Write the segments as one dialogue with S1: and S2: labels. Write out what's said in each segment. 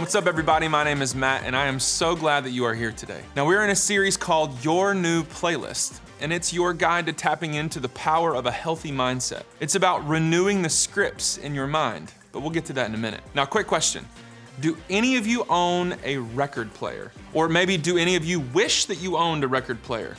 S1: What's up, everybody? My name is Matt, and I am so glad that you are here today. Now, we're in a series called Your New Playlist, and it's your guide to tapping into the power of a healthy mindset. It's about renewing the scripts in your mind, but we'll get to that in a minute. Now, quick question. Do any of you own a record player? Or maybe do any of you wish that you owned a record player?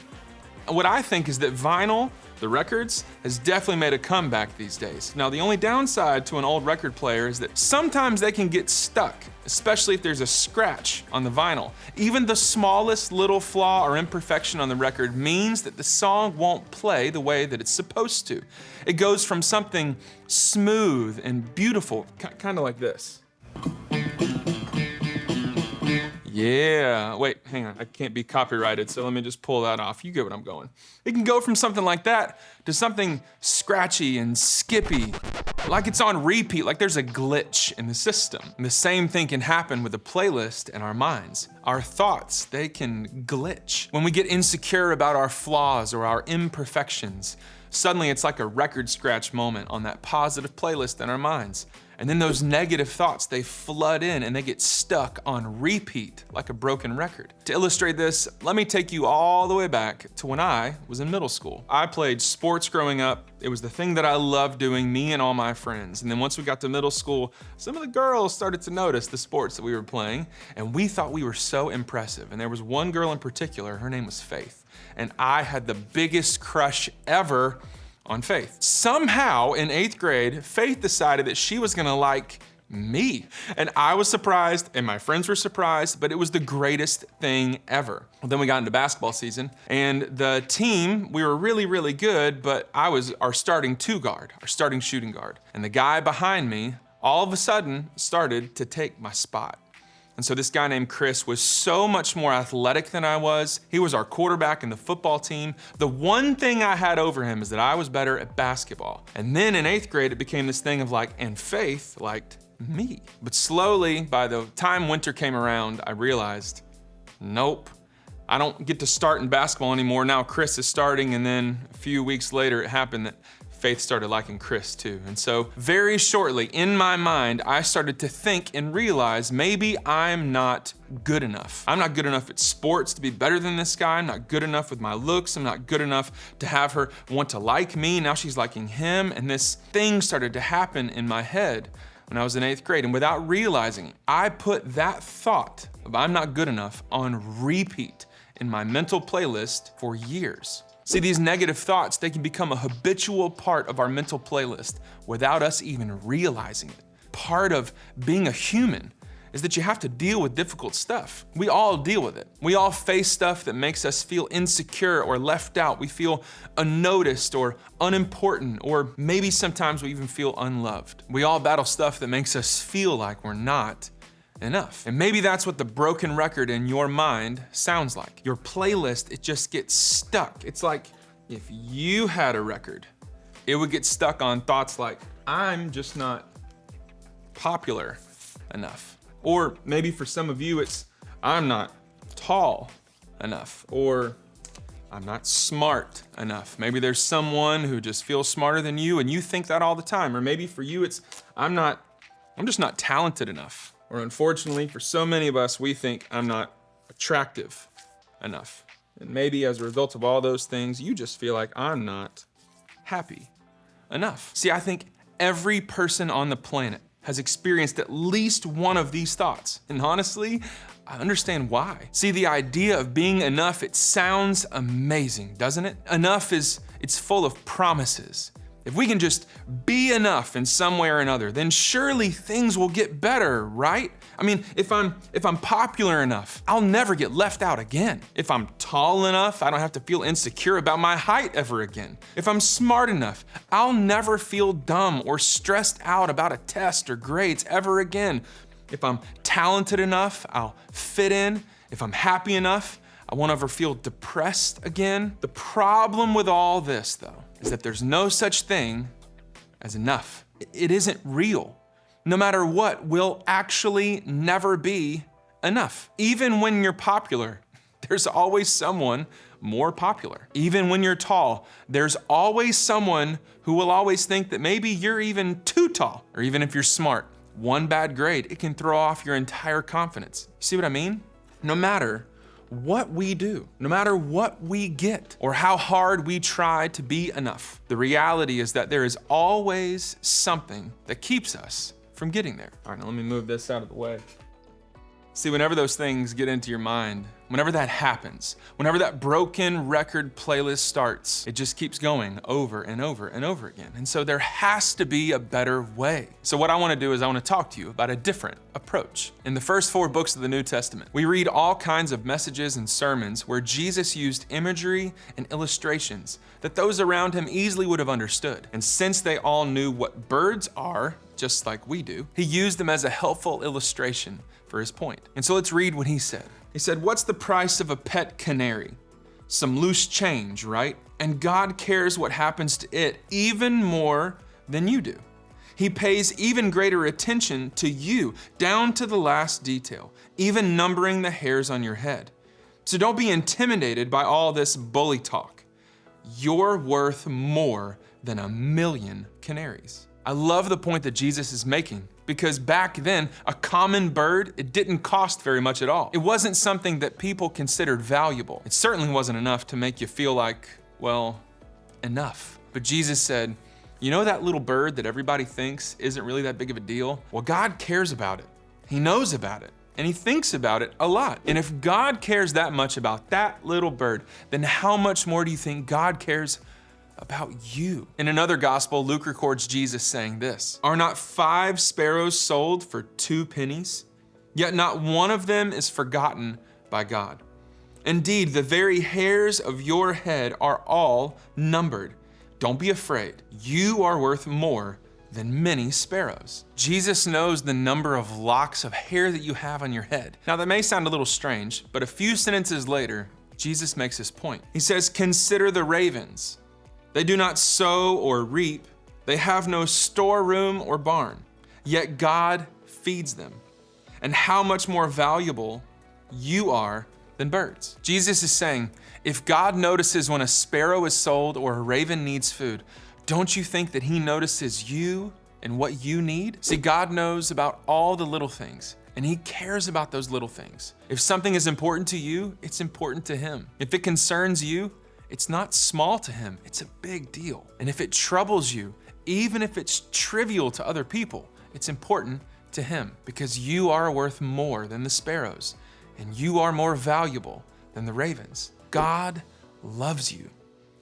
S1: What I think is that vinyl, the records, has definitely made a comeback these days. Now, the only downside to an old record player is that sometimes they can get stuck, especially if there's a scratch on the vinyl. Even the smallest little flaw or imperfection on the record means that the song won't play the way that it's supposed to. It goes from something smooth and beautiful, kind of like this. Yeah, wait, hang on, I can't be copyrighted, so let me just pull that off. You get what I'm going. It can go from something like that to something scratchy and skippy, like it's on repeat, like there's a glitch in the system. And the same thing can happen with a playlist in our minds. Our thoughts, they can glitch. When we get insecure about our flaws or our imperfections, suddenly it's like a record scratch moment on that positive playlist in our minds. And then those negative thoughts, they flood in and they get stuck on repeat like a broken record. To illustrate this, let me take you all the way back to when I was in middle school. I played sports growing up. It was the thing that I loved doing, me and all my friends. And then once we got to middle school, some of the girls started to notice the sports that we were playing, and we thought we were so impressive. And there was one girl in particular, her name was Faith. And I had the biggest crush ever on Faith. Somehow in 8th grade, Faith decided that she was gonna like me. And I was surprised, and my friends were surprised, but it was the greatest thing ever. Well, then we got into basketball season, and the team, we were really, really good, but I was our starting two-guard, our starting shooting guard. And the guy behind me, all of a sudden, started to take my spot. And so this guy named Chris was so much more athletic than I was. He was our quarterback in the football team. The one thing I had over him is that I was better at basketball. And then in 8th grade, it became this thing of like, and Faith liked me. But slowly, by the time winter came around, I realized, nope, I don't get to start in basketball anymore. Now Chris is starting, and then a few weeks later, it happened that Faith started liking Chris too. And so very shortly in my mind, I started to think and realize maybe I'm not good enough. I'm not good enough at sports to be better than this guy. I'm not good enough with my looks. I'm not good enough to have her want to like me. Now she's liking him. And this thing started to happen in my head when I was in 8th grade. And without realizing it, I put that thought of I'm not good enough on repeat in my mental playlist for years. See, these negative thoughts, they can become a habitual part of our mental playlist without us even realizing it. Part of being a human is that you have to deal with difficult stuff. We all deal with it. We all face stuff that makes us feel insecure or left out. We feel unnoticed or unimportant, or maybe sometimes we even feel unloved. We all battle stuff that makes us feel like we're not enough. And maybe that's what the broken record in your mind sounds like. Your playlist, it just gets stuck. It's like if you had a record, it would get stuck on thoughts like, I'm just not popular enough. Or maybe for some of you, it's, I'm not tall enough, or I'm not smart enough. Maybe there's someone who just feels smarter than you and you think that all the time. Or maybe for you, it's, I'm just not talented enough. Or unfortunately, for so many of us, we think I'm not attractive enough. And maybe as a result of all those things, you just feel like I'm not happy enough. See, I think every person on the planet has experienced at least one of these thoughts. And honestly, I understand why. See, the idea of being enough, it sounds amazing, doesn't it? Enough it's full of promises. If we can just be enough in some way or another, then surely things will get better, right? I mean, if I'm popular enough, I'll never get left out again. If I'm tall enough, I don't have to feel insecure about my height ever again. If I'm smart enough, I'll never feel dumb or stressed out about a test or grades ever again. If I'm talented enough, I'll fit in. If I'm happy enough, I won't ever feel depressed again. The problem with all this, though, is that there's no such thing as enough. It isn't real. No matter what, will actually never be enough. Even when you're popular, there's always someone more popular. Even when you're tall, there's always someone who will always think that maybe you're even too tall. Or even if you're smart, One bad grade, it can throw off your entire confidence. You see what I mean? No matter what we do, no matter what we get, or how hard we try to be enough, the reality is that there is always something that keeps us from getting there. All right, now let me move this out of the way. See, whenever those things get into your mind, whenever that happens, whenever that broken record playlist starts, it just keeps going over and over and over again. And so there has to be a better way. So what I want to do is I want to talk to you about a different approach. In the first 4 books of the New Testament, we read all kinds of messages and sermons where Jesus used imagery and illustrations that those around him easily would have understood. And since they all knew what birds are, just like we do, he used them as a helpful illustration for his point. And so let's read what he said. He said, "What's the price of a pet canary? Some loose change, right? And God cares what happens to it even more than you do. He pays even greater attention to you, down to the last detail, even numbering the hairs on your head. So don't be intimidated by all this bully talk. You're worth more than 1,000,000 canaries." I love the point that Jesus is making, because back then, a common bird, it didn't cost very much at all. It wasn't something that people considered valuable. It certainly wasn't enough to make you feel like, well, enough. But Jesus said, you know that little bird that everybody thinks isn't really that big of a deal? Well, God cares about it. He knows about it. And he thinks about it a lot. And if God cares that much about that little bird, then how much more do you think God cares about you? In another gospel, Luke records Jesus saying this, "Are not 5 sparrows sold for 2 pennies? Yet not one of them is forgotten by God. Indeed, the very hairs of your head are all numbered. Don't be afraid. You are worth more than many sparrows." Jesus knows the number of locks of hair that you have on your head. Now that may sound a little strange, but a few sentences later, Jesus makes his point. He says, "Consider the ravens. They do not sow or reap. They have no storeroom or barn, yet God feeds them. And how much more valuable you are than birds." Jesus is saying, if God notices when a sparrow is sold or a raven needs food, don't you think that he notices you and what you need? See, God knows about all the little things, and he cares about those little things. If something is important to you, it's important to him. If it concerns you, it's not small to him, it's a big deal. And if it troubles you, even if it's trivial to other people, it's important to him, because you are worth more than the sparrows, and you are more valuable than the ravens. God loves you.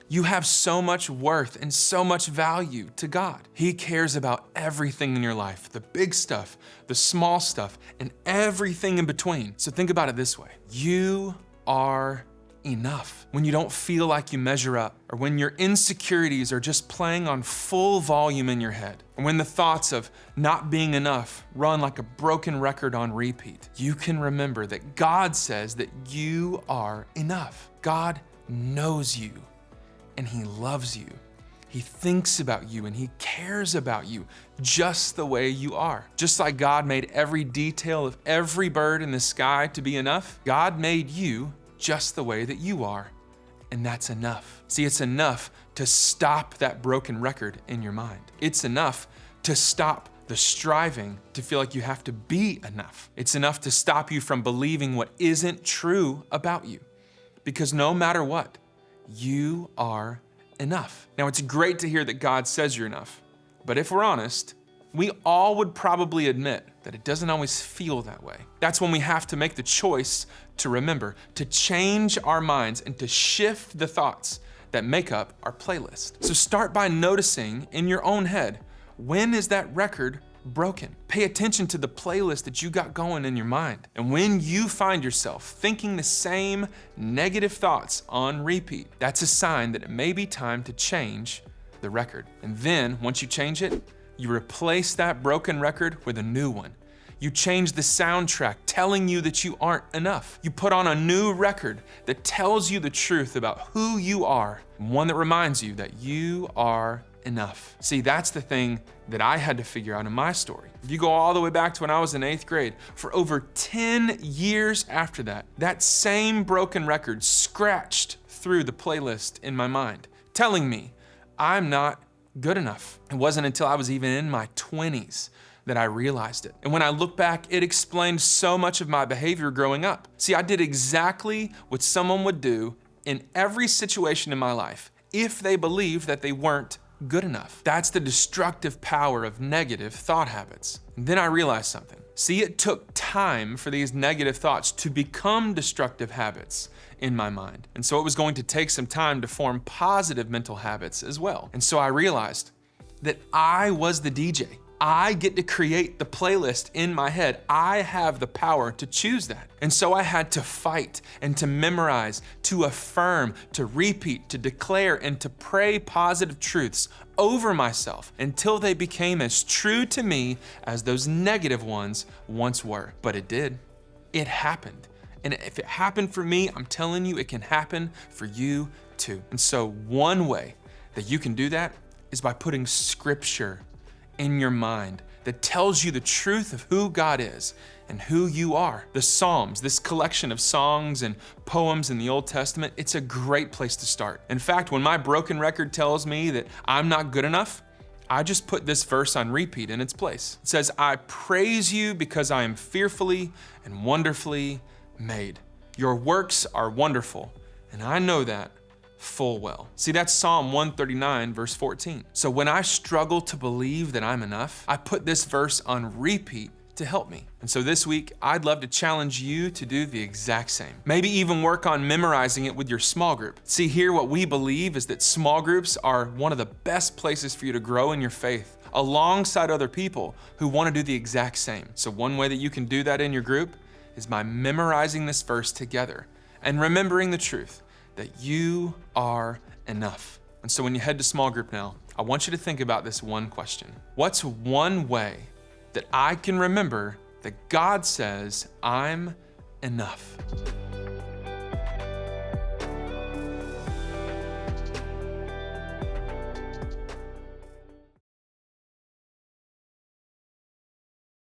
S1: You have so much worth and so much value to God. He cares about everything in your life, the big stuff, the small stuff, and everything in between. So think about it this way. You are enough. When you don't feel like you measure up, or when your insecurities are just playing on full volume in your head, or when the thoughts of not being enough run like a broken record on repeat, you can remember that God says that you are enough. God knows you, and he loves you. He thinks about you, and he cares about you just the way you are. Just like God made every detail of every bird in the sky to be enough, God made you just the way that you are, and that's enough. See, it's enough to stop that broken record in your mind. It's enough to stop the striving to feel like you have to be enough. It's enough to stop you from believing what isn't true about you, because no matter what, you are enough. Now, it's great to hear that God says you're enough, but if we're honest, we all would probably admit that it doesn't always feel that way. That's when we have to make the choice to remember, to change our minds and to shift the thoughts that make up our playlist. So start by noticing in your own head, when is that record broken? Pay attention to the playlist that you got going in your mind. And when you find yourself thinking the same negative thoughts on repeat, that's a sign that it may be time to change the record. And then once you change it, you replace that broken record with a new one. You change the soundtrack telling you that you aren't enough. You put on a new record that tells you the truth about who you are, one that reminds you that you are enough. See, that's the thing that I had to figure out in my story. If you go all the way back to when I was in 8th grade, for over 10 years after that, that same broken record scratched through the playlist in my mind, telling me I'm not good enough. It wasn't until I was even in my 20s that I realized it. And when I look back, it explained so much of my behavior growing up. See, I did exactly what someone would do in every situation in my life if they believed that they weren't good enough. That's the destructive power of negative thought habits. And then I realized something. See, it took time for these negative thoughts to become destructive habits in my mind. And so it was going to take some time to form positive mental habits as well. And so I realized that I was the DJ. I get to create the playlist in my head. I have the power to choose that. And so I had to fight and to memorize, to affirm, to repeat, to declare, and to pray positive truths over myself until they became as true to me as those negative ones once were. But it did. It happened. And if it happened for me, I'm telling you, it can happen for you too. And so one way that you can do that is by putting scripture in your mind that tells you the truth of who God is and who you are. The Psalms, this collection of songs and poems in the Old Testament, it's a great place to start. In fact, when my broken record tells me that I'm not good enough, I just put this verse on repeat in its place. It says, I praise you because I am fearfully and wonderfully made. Your works are wonderful, and I know that full well. See, that's Psalm 139, verse 14. So when I struggle to believe that I'm enough, I put this verse on repeat to help me. And so this week, I'd love to challenge you to do the exact same. Maybe even work on memorizing it with your small group. See, here what we believe is that small groups are one of the best places for you to grow in your faith alongside other people who want to do the exact same. So one way that you can do that in your group is by memorizing this verse together and remembering the truth that you are enough. And so when you head to small group now, I want you to think about this one question. What's one way that I can remember that God says I'm enough?